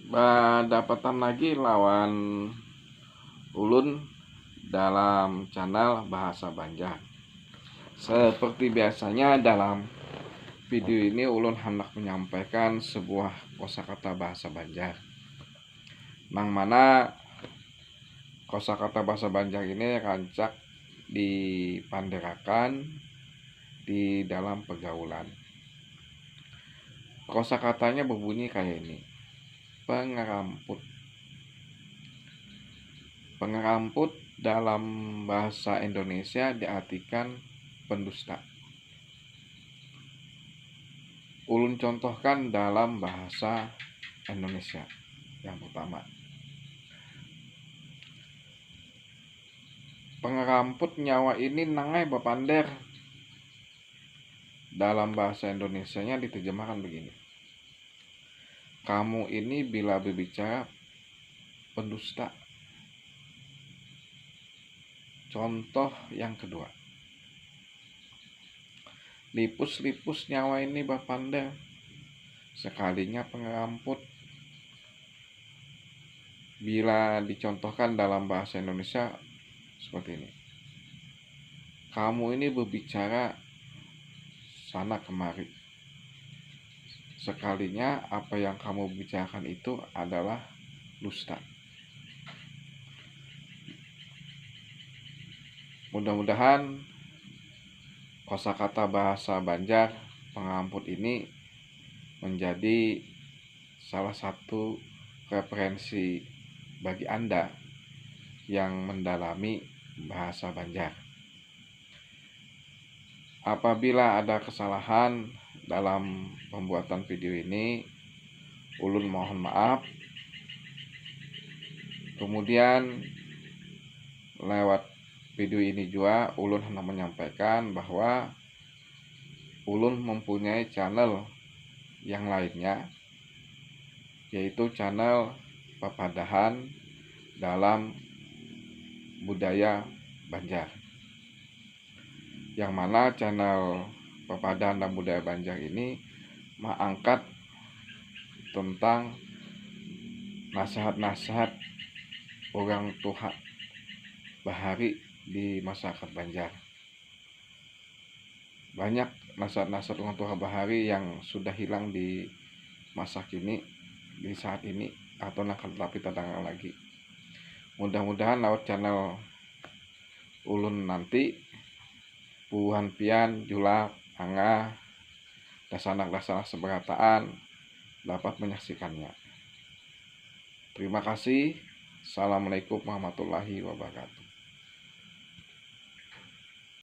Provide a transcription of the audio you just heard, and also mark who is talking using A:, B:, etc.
A: Dapatan lagi lawan ulun dalam channel Bahasa Banjar. Seperti biasanya dalam video ini ulun hendak menyampaikan sebuah kosakata bahasa Banjar. Nang mana kosakata bahasa Banjar ini rancak dipanderakan di dalam pergaulan. Kosakatanya berbunyi kayak ini. Pengeramput. Pengeramput dalam bahasa Indonesia diartikan pendusta. Ulun contohkan dalam bahasa Indonesia. Yang pertama, pengeramput nyawa ini nangai bapander. Dalam bahasa Indonesianya diterjemahkan begini. Kamu ini bila berbicara pendusta. Contoh yang kedua, lipus-lipus nyawa ini bapander. Sekalinya pengeramput. Bila dicontohkan dalam bahasa Indonesia seperti ini. Kamu ini berbicara sana kemari. Sekalinya apa yang kamu bicarakan itu adalah dusta. Mudah-mudahan kosakata bahasa Banjar pengeramput ini menjadi salah satu referensi bagi Anda yang mendalami bahasa Banjar. Apabila ada kesalahan dalam pembuatan video ini, ulun mohon maaf. Kemudian lewat video ini juga ulun hendak menyampaikan bahwa ulun mempunyai channel yang lainnya, yaitu channel Papadahan dalam budaya Banjar. Yang mana channel Papadahan dalam budaya Banjar ini mengangkat tentang nasihat-nasihat orang tua bahari di masyarakat Banjar. Banyak nasihat-nasihat orang tua bahari yang sudah hilang di masa kini, di saat ini, atau akan tetapi datang lagi. Mudah-mudahan lewat channel ulun nanti puhan pian julak angah dasanak seberataan dapat menyaksikannya. Terima kasih. Assalamualaikum warahmatullahi wabarakatuh.